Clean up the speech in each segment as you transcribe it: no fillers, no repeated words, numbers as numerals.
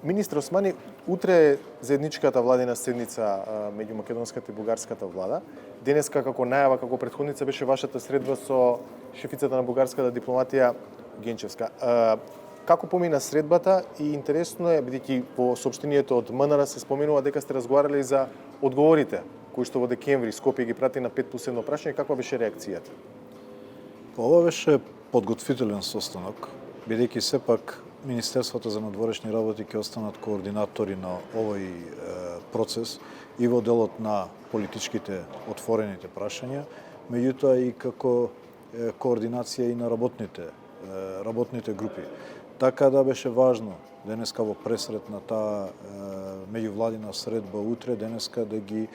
Министр Османи, утре е заедничката владина седница меѓу македонската и бугарската влада. Денеска како најава, како претходница беше вашата средба со шефицата на бугарската дипломатија Генчевска. Како помина средбата и интересно е, бидејќи во сопштението од МНР се споменува дека сте разговарале за одговорите кои што во декември Скопје ги прати на 5+1 прашање, каква беше реакцијата? Ова беше подготвителен состанок, бидејќи сепак Министерството за надворешни работи ќе останат координатори на овој процес и во делот на политичките отворените прашања, меѓутоа и како координација и на работните групи. Така да беше важно денеска во пресрет на таа меѓувладина средба утре, денеска да ги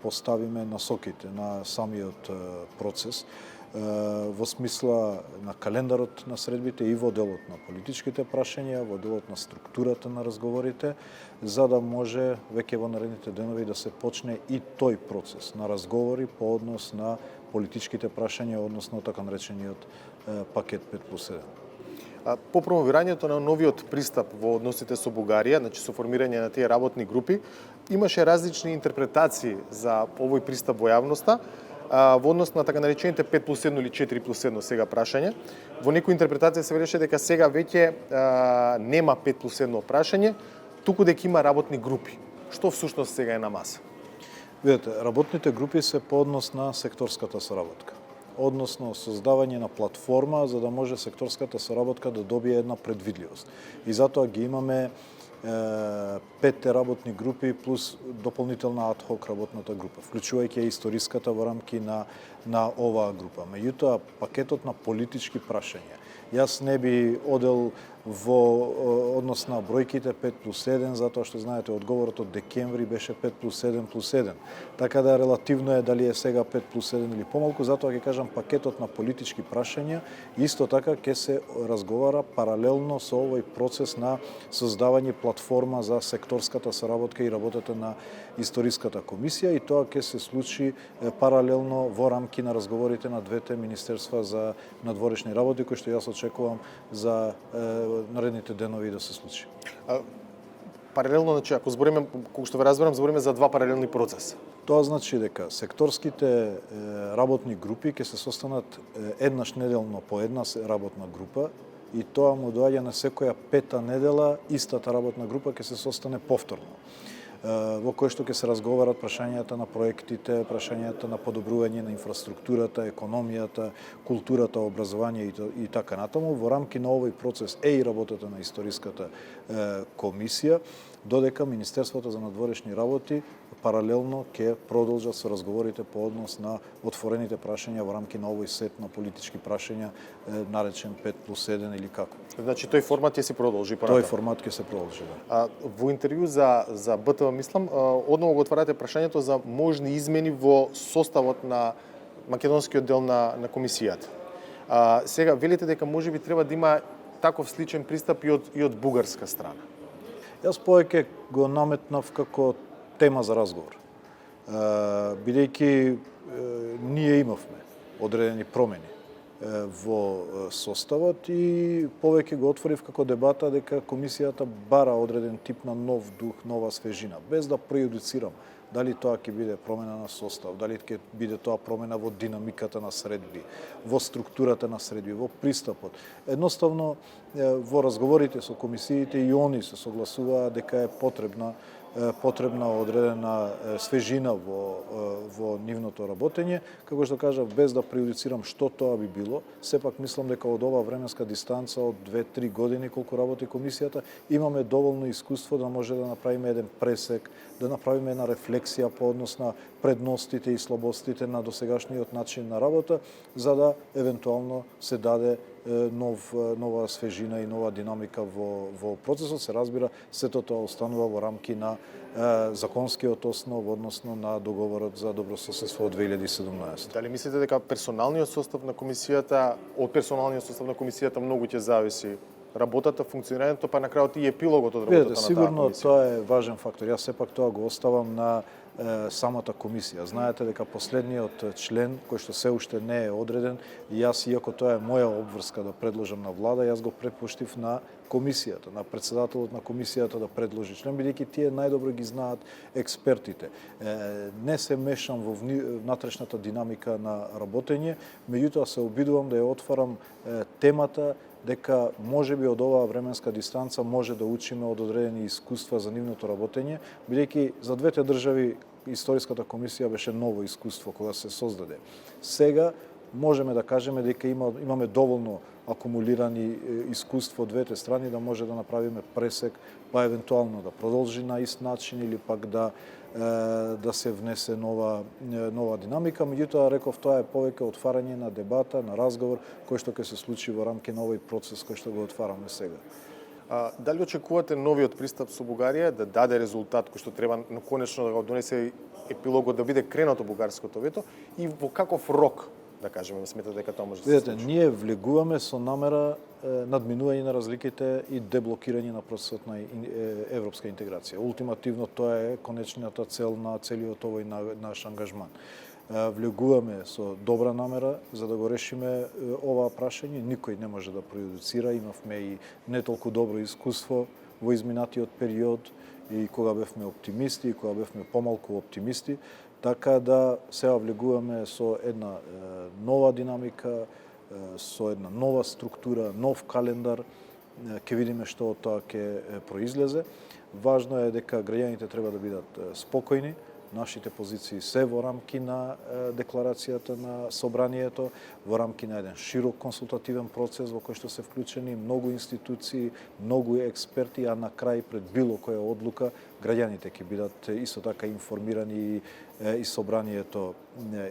поставиме насоките на самиот процес во смисла на календарот на средбите и во делот на политичките прашања, во делот на структурата на разговорите, за да може веќе во наредните денови да се почне и тој процес на разговори по однос на политичките прашања, односно така наречениот пакет 5+1. По промовирањето на новиот пристап во односите со Бугарија, значи со формирање на тие работни групи, имаше различни интерпретации за овој пристап во јавноста, во однос на така наречените 5+1 или 4+1 сега прашање. Во некои интерпретации се велеше дека сега веќе нема 5+1 прашање, туку дека има работни групи. Што всушност сега е на маса? Видете, работните групи се по однос на секторската соработка. Односно создавање на платформа за да може секторската соработка да добие една предвидливост. И затоа ги имаме 5 работни групи плюс дополнителна адхок работната група, вклучувајќи историската во рамки на оваа група. Меѓутоа, пакетот на политички прашања, јас не би одел во однос на бројките 5+1, затоа што знаете одговорот од декември беше 5+1+1. Така да релативно е дали е сега 5+1 или помалку, затоа ќе кажам пакетот на политички прашања исто така ќе се разговара паралелно со овој процес на создавање платформа за секторската соработка и работата на историската комисија и тоа ќе се случи паралелно во рамки на разговорите на двете министерства за надворешни работи кои што јас очекувам за наредните денови да се случи. Паралелно, значи, ако збориме, колку што ве разберам, збориме за два паралелни процеса. Тоа значи дека секторските работни групи ќе се состанат еднаш неделно по една работна група и тоа му доаѓа на секоја пета недела истата работна група ќе се состане повторно, во кој што ќе се разговарат прашањата на проектите, прашањата на подобрување на инфраструктурата, економијата, културата, образование и така натаму. Во рамки на овој процес е и работата на историската комисија, додека Министерството за надворешни работи паралелно ќе продолжат со разговорите по однос на отворените прашања во рамки на овој сет на политички прашања наречен 5+1 или како. Значи тој формат ќе се продолжи паралелно. Тој формат ќе се продолжи, да. Во интервју за БТВ, мислам, одново го отварате прашањето за можни измени во составот на македонскиот дел на комисијата. Сега велите дека можеби треба да има таков сличен пристап и од бугарска страна. Јас повеќе го наметнав како тема за разговор. Бидејќи ние имавме одредени промени во составот и повеќе го отворив како дебата дека комисијата бара одреден тип на нов дух, нова свежина, без да преюдицирам дали тоа ќе биде промена на состав, дали ќе биде тоа промена во динамиката на средби, во структурата на средби, во пристапот. Едноставно, во разговорите со комисиите и они се согласуваа дека е потребна одредена свежина во нивното работење. Како што кажав, без да преюдицирам што тоа би било, сепак мислам дека од оваа временска дистанца од 2-3 години колку работи комисијата, имаме доволно искуство да може да направиме еден пресек, да направиме една рефлексија по однос на предностите и слабостите на досегашниот начин на работа, за да евентуално се даде нова свежина и нова динамика во процесот. Се разбира, сето тоа останува во рамки на законскиот основ, односно на договорот за добрососедство од 2017. Дали мислите дека од персоналниот состав на комисијата многу ќе зависи работата, функционирањето, па на крајот и епилогот од Видете, работата на таа сигурно комисија. тоа е важен фактор. Јас сепак тоа го оставам на самата комисија. Знаете дека последниот член, кој што се уште не е одреден, и јас, иако тоа е моја обврска да предложам на влада, јас го препуштив на комисијата, на председателот на комисијата да предложи член, бидејќи тие најдобро ги знаат експертите. Не се мешам во внатрешната динамика на работење, меѓутоа се обидувам да ја отварам темата дека можеби од оваа временска дистанца може да учиме од одредени искуства за нивното работење, бидејќи за двете држави историската комисија беше ново искуство кога се создаде. Сега можеме да кажеме дека имаме доволно акумулирани искуство од двете страни да може да направиме пресек, па евентуално да продолжи на ист начин или пак да се внесе нова динамика. Меѓутоа, реков, тоа е повеќе отварање на дебата, на разговор, кој што ќе се случи во рамки на овој процес кој што го отвараме сега. Дали очекувате новиот пристап со Бугарија да даде резултат кој што треба конечно да го донесе епилогот, да биде кренато бугарското вето и во каков рок, да кажеме, сметате дека тоа може да се Видете, случи? ние влегуваме со намера надминување на разликите и деблокирање на процесот на европска интеграција. Ултимативно тоа е конечната цел на целиот овој наш ангажман. Влегуваме со добра намера за да го решиме оваа прашање. Никој не може да преюдицира. Имавме и не толку добро искуство во изминатиот период и кога бевме оптимисти и кога бевме помалку оптимисти. Така да сега влегуваме со една нова динамика, со една нова структура, нов календар, ќе видиме што од тоа ќе произлезе. Важно е дека граѓаните треба да бидат спокојни. Нашите позиции се во рамки на декларацијата на собранието, во рамки на еден широк консултативен процес во кој што се вклучени многу институции, многу експерти, а на крај пред било која одлука граѓаните ќе бидат исто така информирани и собранието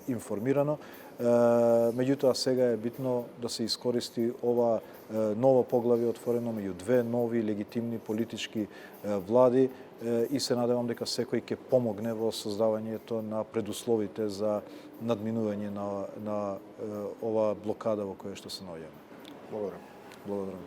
информирано. Меѓутоа сега е битно да се искористи ова ново поглавје отворено меѓу две нови легитимни политички влади и се надевам дека секој ќе помогне во создавањето на предусловите за надминување на оваа блокада во која што се наоѓаме. Благодарам. Благодарам.